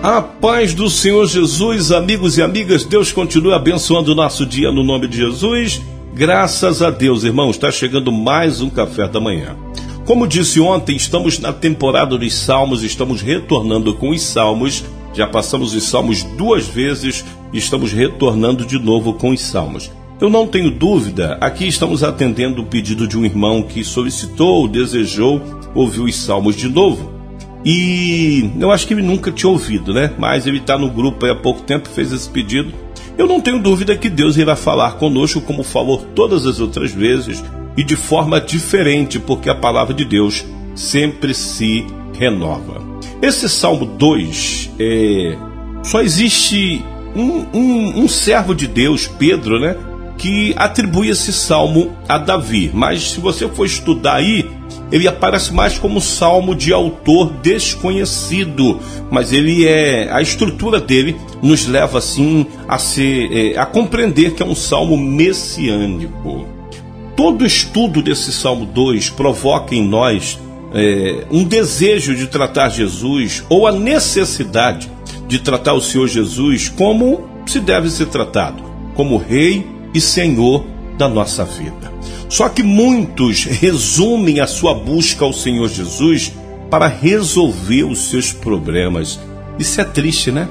A paz do Senhor Jesus, amigos e amigas, Deus continue abençoando o nosso dia no nome de Jesus. Graças a Deus, irmãos, está chegando mais um café da manhã. Como disse ontem, estamos na temporada dos Salmos, estamos retornando com os Salmos. Já passamos os Salmos 2 vezes e estamos retornando de novo com os Salmos. Eu não tenho dúvida, aqui estamos atendendo o pedido de um irmão que solicitou, desejou ouvir os Salmos de novo. E eu acho que ele nunca tinha ouvido, né? Mas ele está no grupo aí há pouco tempo e fez esse pedido. Eu não tenho dúvida que Deus irá falar conosco como falou todas as outras vezes e de forma diferente, porque a palavra de Deus sempre se renova. Esse Salmo 2, só existe um servo de Deus, Pedro, né? Que atribui esse salmo a Davi. Mas se você for estudar aí, ele aparece mais como salmo de autor desconhecido, mas a estrutura dele nos leva assim a compreender que é um salmo messiânico. Todo estudo desse Salmo 2 provoca em nós um desejo de tratar Jesus ou a necessidade de tratar o Senhor Jesus como se deve ser tratado, como Rei e Senhor da nossa vida. Só que muitos resumem a sua busca ao Senhor Jesus para resolver os seus problemas. Isso é triste, né?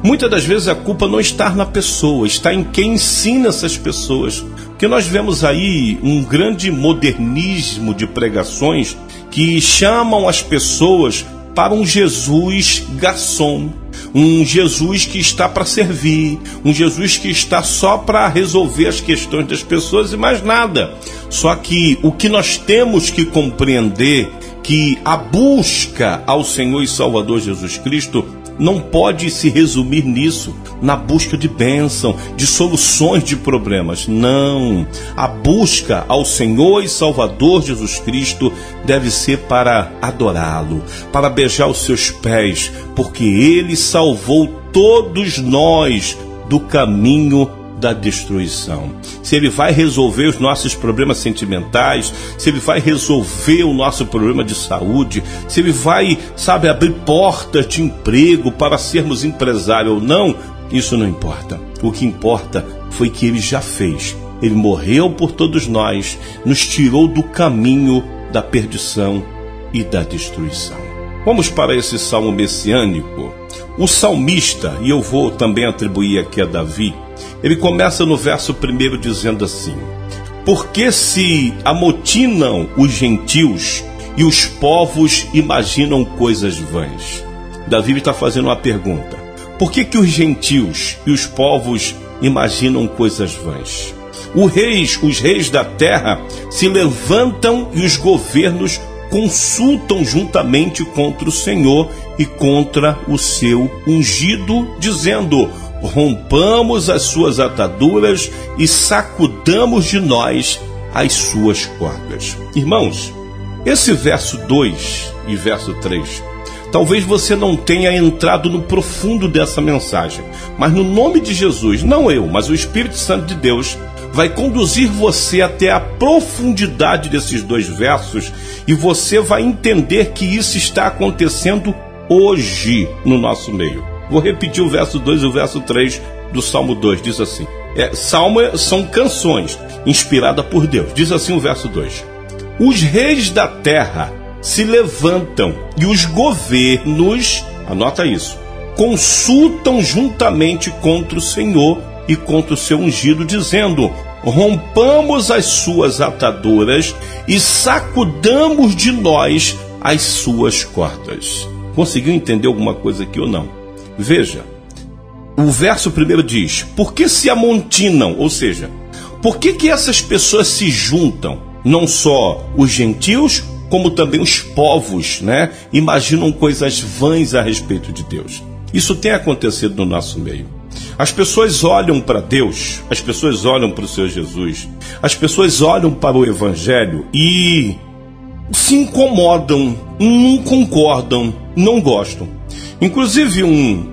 Muitas das vezes a culpa não está na pessoa, está em quem ensina essas pessoas. Porque nós vemos aí um grande modernismo de pregações que chamam as pessoas para um Jesus garçom, um Jesus que está para servir, um Jesus que está só para resolver as questões das pessoas e mais nada. Só que o que nós temos que compreender que a busca ao Senhor e Salvador Jesus Cristo não pode se resumir nisso, na busca de bênção, de soluções de problemas. Não, a busca ao Senhor e Salvador Jesus Cristo deve ser para adorá-lo, para beijar os seus pés, porque Ele salvou todos nós do caminho da destruição. Se Ele vai resolver os nossos problemas sentimentais, se Ele vai resolver o nosso problema de saúde, se Ele vai, abrir portas de emprego para sermos empresários ou não, isso não importa. O que importa foi que Ele já fez. Ele morreu por todos nós, nos tirou do caminho da perdição e da destruição. Vamos para esse salmo messiânico. O salmista, e eu vou também atribuir aqui a Davi, ele começa no verso 1 dizendo assim: porque se amotinam os gentios e os povos imaginam coisas vãs? Davi está fazendo uma pergunta. Por que os gentios e os povos imaginam coisas vãs? Os reis da terra se levantam e os governos consultam juntamente contra o Senhor e contra o seu ungido, dizendo: rompamos as suas ataduras e sacudamos de nós as suas cordas. Irmãos, esse verso 2 e verso 3, talvez você não tenha entrado no profundo dessa mensagem, mas no nome de Jesus, não eu, mas o Espírito Santo de Deus vai conduzir você até a profundidade desses 2 versos e você vai entender que isso está acontecendo hoje no nosso meio. Vou repetir o verso 2 e o verso 3 do Salmo 2, diz assim. São canções inspiradas por Deus. Diz assim o verso 2. Os reis da terra se levantam e os governos, anota isso, consultam juntamente contra o Senhor e contra o seu ungido, dizendo: rompamos as suas ataduras e sacudamos de nós as suas cordas. Conseguiu entender alguma coisa aqui ou não? Veja, o verso 1 diz: por que se amontinam? Ou seja, por que essas pessoas se juntam? Não só os gentios, como também os povos, né? Imaginam coisas vãs a respeito de Deus. Isso tem acontecido no nosso meio. As pessoas olham para Deus, as pessoas olham para o Senhor Jesus, as pessoas olham para o Evangelho e se incomodam, não concordam, não gostam. Inclusive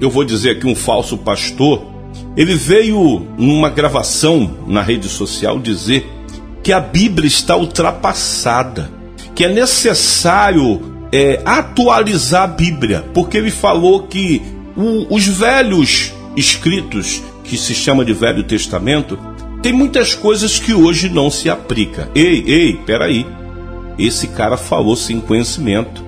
eu vou dizer aqui, um falso pastor, ele veio numa gravação na rede social dizer que a Bíblia está ultrapassada, que é necessário atualizar a Bíblia, porque ele falou que Os velhos escritos, que se chama de Velho Testamento, tem muitas coisas que hoje não se aplica. Ei, peraí. Esse cara falou sem conhecimento.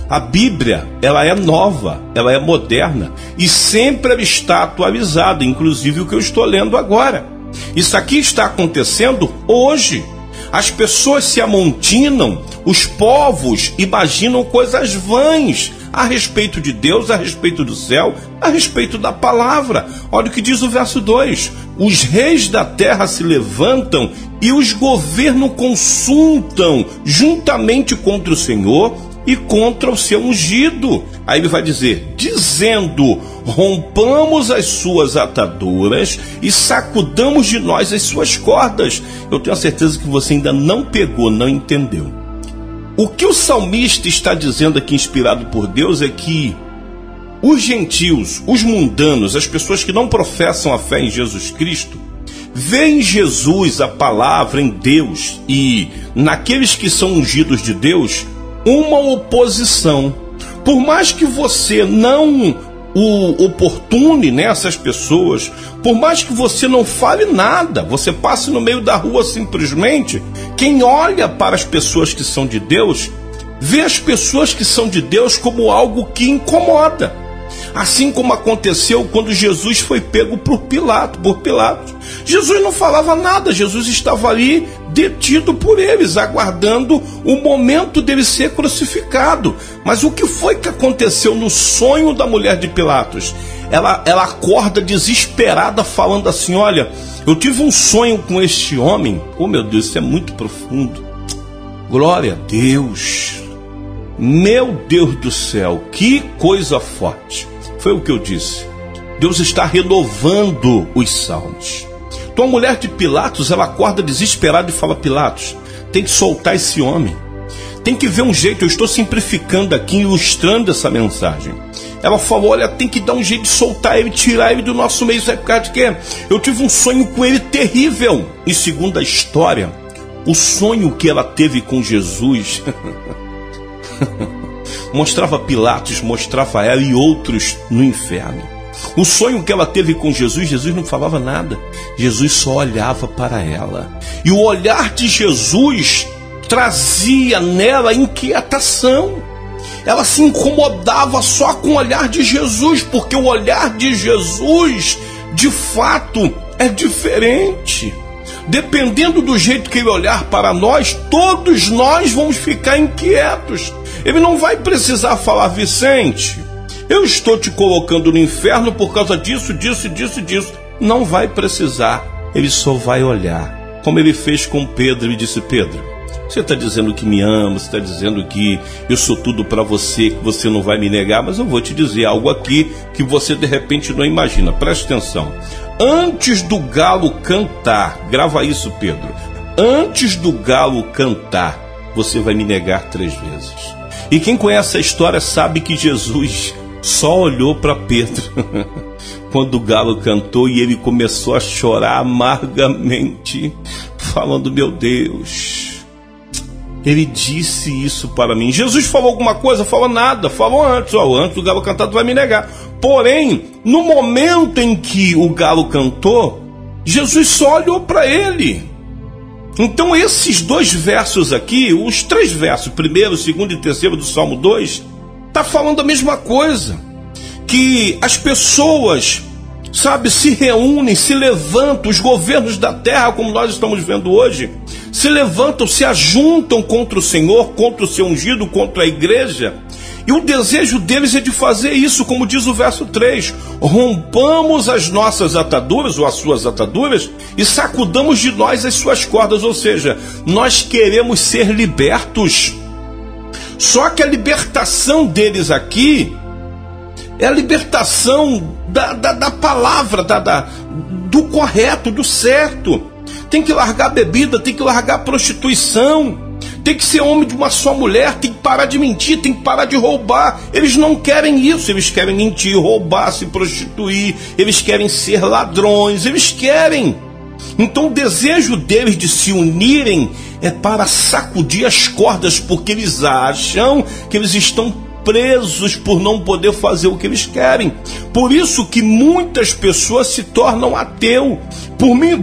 A Bíblia, ela é nova, ela é moderna e sempre ela está atualizada, inclusive o que eu estou lendo agora. Isso aqui está acontecendo hoje. As pessoas se amontinam, os povos imaginam coisas vãs a respeito de Deus, a respeito do céu, a respeito da palavra. Olha o que diz o verso 2. Os reis da terra se levantam e os governos consultam juntamente contra o Senhor e contra o seu ungido. Aí ele vai dizer, dizendo, rompamos as suas ataduras e sacudamos de nós as suas cordas. Eu tenho a certeza que você ainda não pegou, não entendeu. O que o salmista está dizendo aqui, inspirado por Deus, é que os gentios, os mundanos, as pessoas que não professam a fé em Jesus Cristo, veem em Jesus, a palavra, em Deus e naqueles que são ungidos de Deus, uma oposição. Por mais que você não o oportune nessas pessoas, por mais que você não fale nada, você passe no meio da rua simplesmente, quem olha para as pessoas que são de Deus, vê as pessoas que são de Deus como algo que incomoda. Assim como aconteceu quando Jesus foi pego por Pilatos. Jesus não falava nada, Jesus estava ali detido por eles, aguardando o momento dele ser crucificado. Mas o que foi que aconteceu no sonho da mulher de Pilatos? Ela acorda desesperada falando assim, olha, eu tive um sonho com este homem. Oh meu Deus, isso é muito profundo. Glória a Deus. Meu Deus do céu, que coisa forte. Foi o que eu disse. Deus está renovando os salmos. Então a mulher de Pilatos, ela acorda desesperada e fala, Pilatos, tem que soltar esse homem. Tem que ver um jeito, eu estou simplificando aqui, ilustrando essa mensagem. Ela falou, olha, tem que dar um jeito de soltar ele, tirar ele do nosso meio. Sabe por causa de quê? Eu tive um sonho com ele terrível. E segundo a história, o sonho que ela teve com Jesus mostrava Pilatos, mostrava ela e outros no inferno. O sonho que ela teve com Jesus, Jesus não falava nada. Jesus só olhava para ela. E o olhar de Jesus trazia nela inquietação. Ela se incomodava só com o olhar de Jesus, porque o olhar de Jesus, de fato, é diferente. Dependendo do jeito que ele olhar para nós, todos nós vamos ficar inquietos. Ele não vai precisar falar, Vicente, eu estou te colocando no inferno por causa disso. Não vai precisar. Ele só vai olhar. Como ele fez com Pedro. Ele disse, Pedro, você está dizendo que me ama, você está dizendo que eu sou tudo para você, que você não vai me negar, mas eu vou te dizer algo aqui que você de repente não imagina. Preste atenção. Antes do galo cantar, grava isso, Pedro. Antes do galo cantar, você vai me negar 3 vezes. E quem conhece a história sabe que Jesus só olhou para Pedro quando o galo cantou e ele começou a chorar amargamente, falando, meu Deus, ele disse isso para mim. Jesus falou alguma coisa? Falou nada, falou antes, antes do galo cantar tu vai me negar. Porém, no momento em que o galo cantou, Jesus só olhou para ele. Então esses 2 versos aqui, os 3 versos, primeiro, segundo e terceiro do Salmo 2, está falando a mesma coisa. Que as pessoas, se reúnem, se levantam, os governos da terra, como nós estamos vendo hoje, se levantam, se ajuntam contra o Senhor, contra o seu ungido, contra a igreja. E o desejo deles é de fazer isso, como diz o verso 3. Rompamos as nossas ataduras, ou as suas ataduras, e sacudamos de nós as suas cordas. Ou seja, nós queremos ser libertos. Só que a libertação deles aqui é a libertação da palavra, do correto, do certo. Tem que largar a bebida, tem que largar a prostituição. Tem que ser homem de uma só mulher, tem que parar de mentir, tem que parar de roubar. Eles não querem isso, eles querem mentir, roubar, se prostituir, eles querem ser ladrões, eles querem. Então o desejo deles de se unirem é para sacudir as cordas, porque eles acham que eles estão presos por não poder fazer o que eles querem. Por isso que muitas pessoas se tornam ateus.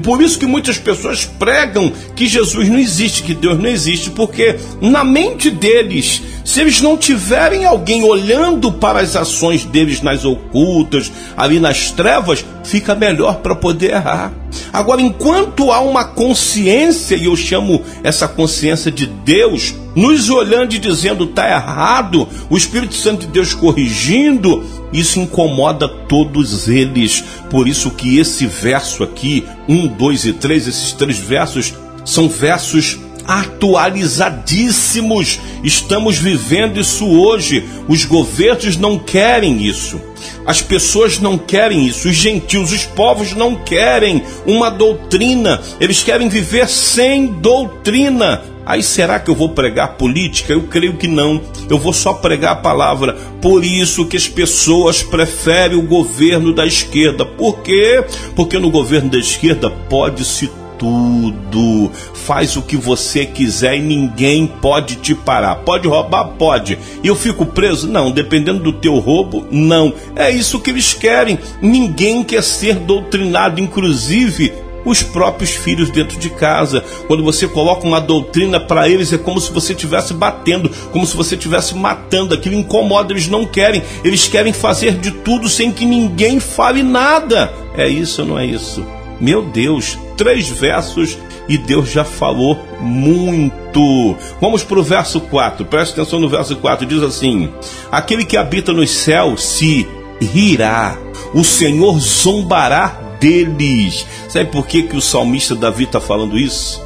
Por isso que muitas pessoas pregam que Jesus não existe, que Deus não existe, porque na mente deles, se eles não tiverem alguém olhando para as ações deles nas ocultas, ali nas trevas, fica melhor para poder errar. Agora, enquanto há uma consciência, e eu chamo essa consciência de Deus, nos olhando e dizendo está errado, o Espírito Santo de Deus corrigindo, isso incomoda todos eles. Por isso que esse verso aqui, 1, 2 e 3, esses 3 versos, são versos atualizadíssimos. Estamos vivendo isso hoje. Os governos não querem isso. As pessoas não querem isso. Os gentios, os povos não querem uma doutrina. Eles querem viver sem doutrina. Aí será que eu vou pregar política? Eu creio que não. Eu vou só pregar a palavra. Por isso que as pessoas preferem o governo da esquerda. Por quê? Porque no governo da esquerda pode-se tudo, faz o que você quiser e ninguém pode te parar. Pode roubar? Pode. E eu fico preso? Não. Dependendo do teu roubo? Não. É isso que eles querem. Ninguém quer ser doutrinado, inclusive os próprios filhos dentro de casa. Quando você coloca uma doutrina para eles, é como se você estivesse batendo, como se você estivesse matando. Aquilo incomoda, eles não querem. Eles querem fazer de tudo sem que ninguém fale nada. É isso ou não é isso? Meu Deus, 3 versos e Deus já falou muito. Vamos para o verso 4, presta atenção no verso 4, diz assim: aquele que habita nos céus se rirá, o Senhor zombará deles. Sabe por que o salmista Davi está falando isso?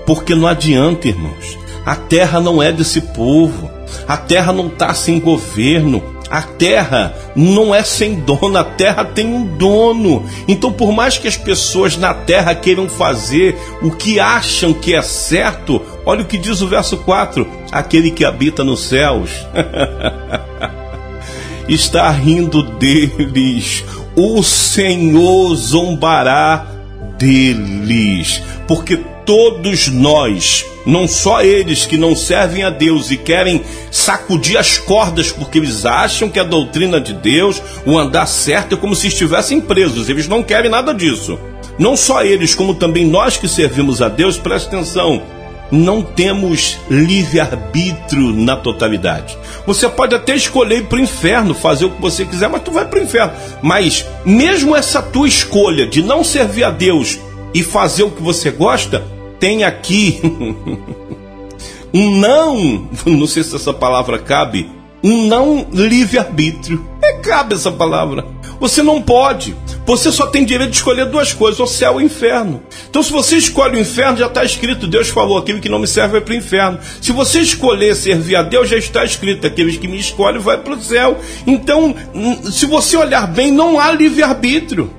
Porque não adianta, irmãos, a terra não é desse povo, a terra não está sem governo, a terra não é sem dono, a terra tem um dono. Então, por mais que as pessoas na terra queiram fazer o que acham que é certo, olha o que diz o verso 4: aquele que habita nos céus está rindo deles, o Senhor zombará deles, porque todos nós, não só eles que não servem a Deus e querem sacudir as cordas porque eles acham que a doutrina de Deus, o andar certo, é como se estivessem presos. Eles não querem nada disso. Não só eles, como também nós que servimos a Deus, presta atenção, não temos livre-arbítrio na totalidade. Você pode até escolher ir para o inferno, fazer o que você quiser, mas tu vai para o inferno. Mas mesmo essa tua escolha de não servir a Deus e fazer o que você gosta, tem aqui um não sei se essa palavra cabe, um não livre-arbítrio. Cabe essa palavra. Você não pode. Você só tem direito de escolher 2 coisas, o céu e o inferno. Então, se você escolhe o inferno, já está escrito, Deus falou, aquele que não me serve vai para o inferno. Se você escolher servir a Deus, já está escrito, aqueles que me escolhem vai para o céu. Então, se você olhar bem, não há livre-arbítrio.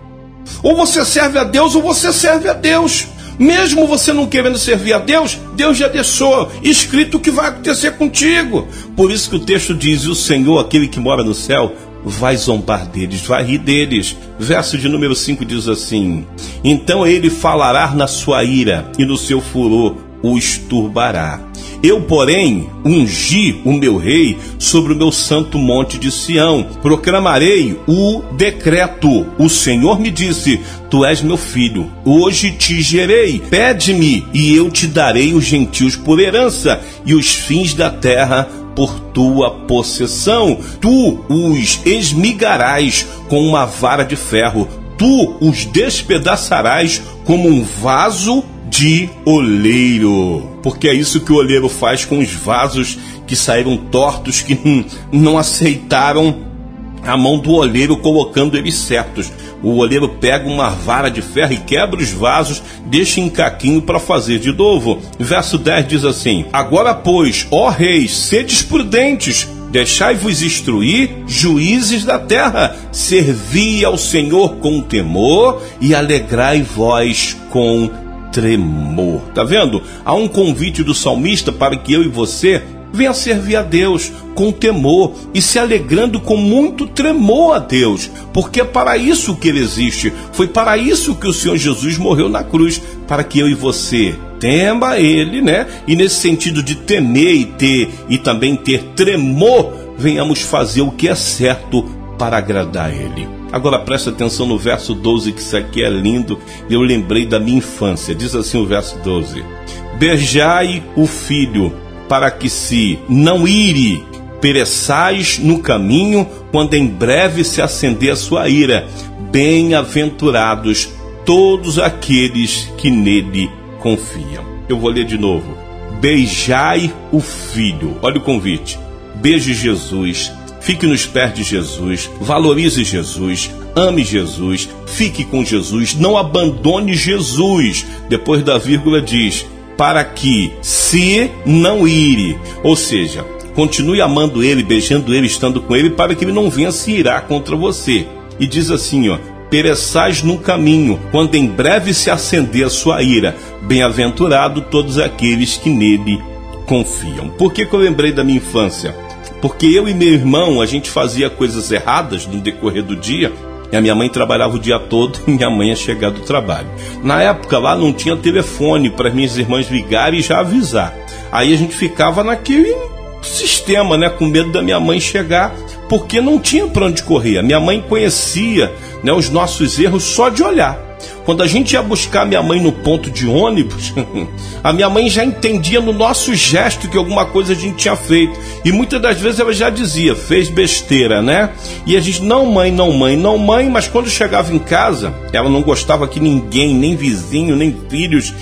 Ou você serve a Deus, ou você serve a Deus. Mesmo você não querendo servir a Deus, Deus já deixou escrito o que vai acontecer contigo. Por isso que o texto diz: o Senhor, aquele que mora no céu, vai zombar deles, vai rir deles. Verso de número 5 diz assim: então ele falará na sua ira e no seu furor os turbará. Eu, porém, ungi o meu rei sobre o meu santo monte de Sião. Proclamarei o decreto. O Senhor me disse: tu és meu filho, hoje te gerei. Pede-me e eu te darei os gentios por herança e os fins da terra por tua possessão. Tu os esmigarás com uma vara de ferro. Tu os despedaçarás como um vaso de oleiro. Porque é isso que o oleiro faz com os vasos que saíram tortos, que não aceitaram a mão do oleiro colocando eles certos. O oleiro pega uma vara de ferro e quebra os vasos, deixa em caquinho para fazer de novo. Verso 10 diz assim: agora, pois, ó reis, sedes prudentes, deixai-vos instruir, juízes da terra, servi ao Senhor com temor e alegrai-vos com tremor. Tá vendo? Há um convite do salmista para que eu e você venha servir a Deus com temor e se alegrando com muito tremor a Deus, porque é para isso que ele existe. Foi para isso que o Senhor Jesus morreu na cruz, para que eu e você tema ele, né? E nesse sentido de temer e também ter tremor, venhamos fazer o que é certo para agradar a Ele. Agora preste atenção no verso 12, que isso aqui é lindo, e eu lembrei da minha infância. Diz assim o verso 12: beijai o filho, para que se não ire, pereçais no caminho, quando em breve se acender a sua ira. Bem-aventurados todos aqueles que nele confiam. Eu vou ler de novo. Beijai o filho. Olha o convite. Beije Jesus. Fique nos pés de Jesus, valorize Jesus, ame Jesus, fique com Jesus, não abandone Jesus. Depois da vírgula diz, para que se não ire, ou seja, continue amando Ele, beijando Ele, estando com Ele, para que Ele não venha se irar contra você. E diz assim, ó, pereçais no caminho, quando em breve se acender a sua ira. Bem-aventurado todos aqueles que nele confiam. Por que eu lembrei da minha infância? Porque eu e meu irmão, a gente fazia coisas erradas no decorrer do dia, e a minha mãe trabalhava o dia todo e minha mãe ia chegar do trabalho. Na época lá não tinha telefone para as minhas irmãs ligarem e já avisar. Aí a gente ficava naquele sistema, né, com medo da minha mãe chegar, porque não tinha para onde correr. A minha mãe conhecia, né, os nossos erros só de olhar. Quando a gente ia buscar minha mãe no ponto de ônibus, a minha mãe já entendia no nosso gesto que alguma coisa a gente tinha feito. E muitas das vezes ela já dizia, fez besteira, né? E a gente, não mãe, não mãe, não mãe. Mas quando chegava em casa, ela não gostava que ninguém, nem vizinho, nem filhos,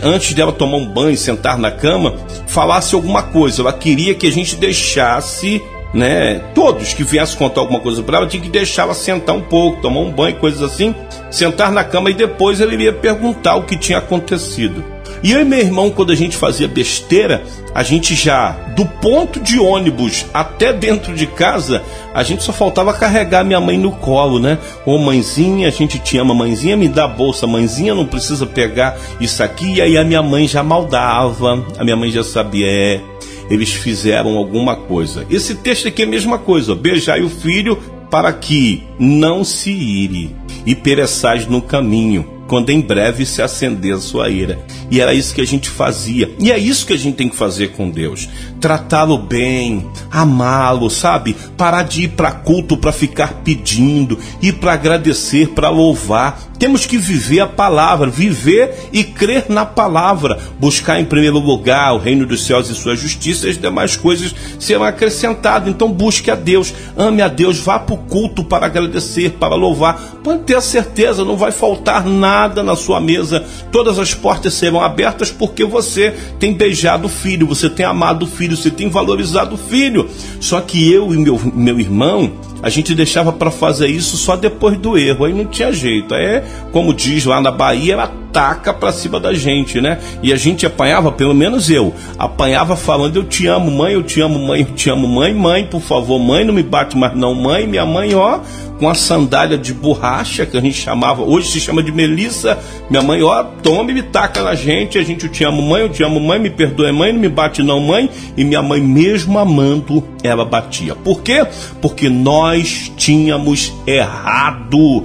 antes dela tomar um banho, sentar na cama, falasse alguma coisa. Ela queria que a gente deixasse, né, todos que viessem contar alguma coisa para ela, tinha que deixar ela sentar um pouco, tomar um banho, coisas assim, sentar na cama, e depois ele ia perguntar o que tinha acontecido. E eu e meu irmão, quando a gente fazia besteira, a gente já, do ponto de ônibus até dentro de casa, a gente só faltava carregar minha mãe no colo, né? Ô mãezinha, a gente te ama, mãezinha, me dá a bolsa, mãezinha, não precisa pegar isso aqui. E aí a minha mãe já maldava, a minha mãe já sabia, eles fizeram alguma coisa. Esse texto aqui é a mesma coisa, ó, beijai o filho para que não se ire e pereçais no caminho, quando em breve se acender a sua ira. E era isso que a gente fazia. E é isso que a gente tem que fazer com Deus. Tratá-lo bem, amá-lo, sabe? Parar de ir para culto para ficar pedindo, ir para agradecer, para louvar. Temos que viver a palavra, viver e crer na palavra. Buscar em primeiro lugar o reino dos céus e sua justiça, e as demais coisas serão acrescentadas. Então busque a Deus, ame a Deus, vá para o culto para agradecer, para louvar. Pode ter a certeza, não vai faltar nada na sua mesa. Todas as portas serão abertas porque você tem beijado o filho, você tem amado o filho, você tem valorizado o filho. Só que eu e meu irmão, a gente deixava para fazer isso só depois do erro, aí não tinha jeito. Aí, como diz lá na Bahia, ela taca para cima da gente, né? E a gente apanhava, pelo menos eu, apanhava falando, eu te amo mãe, eu te amo mãe, eu te amo mãe, mãe, por favor mãe, não me bate mais não mãe. Minha mãe, ó, com a sandália de borracha, que a gente chamava, hoje se chama de Melissa, minha mãe, ó, toma e me taca na gente, a gente, eu te amo mãe, me perdoe mãe, não me bate não mãe. E minha mãe, mesmo amando, ela batia. Por quê? Porque nós tínhamos errado,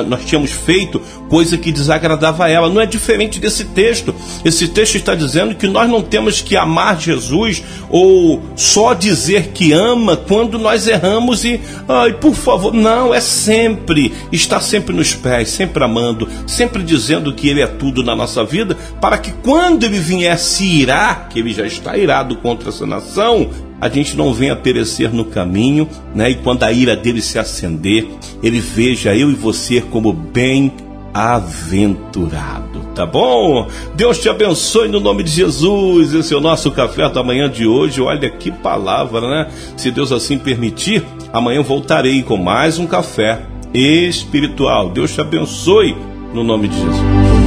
nós tínhamos feito coisa que desagradava a ela. Não é diferente desse texto. Esse texto está dizendo que nós não temos que amar Jesus ou só dizer que ama quando nós erramos e, ai, por favor, não, é sempre, está sempre nos pés, sempre amando, sempre dizendo que Ele é tudo na nossa vida, para que quando Ele vier se irar, que Ele já está irado contra essa nação, a gente não venha perecer no caminho, né? E quando a ira dele se acender, Ele veja eu e você como bem-aventurado, tá bom? Deus te abençoe no nome de Jesus. Esse é o nosso café da manhã de hoje. Olha que palavra, né? Se Deus assim permitir, amanhã voltarei com mais um café espiritual. Deus te abençoe no nome de Jesus.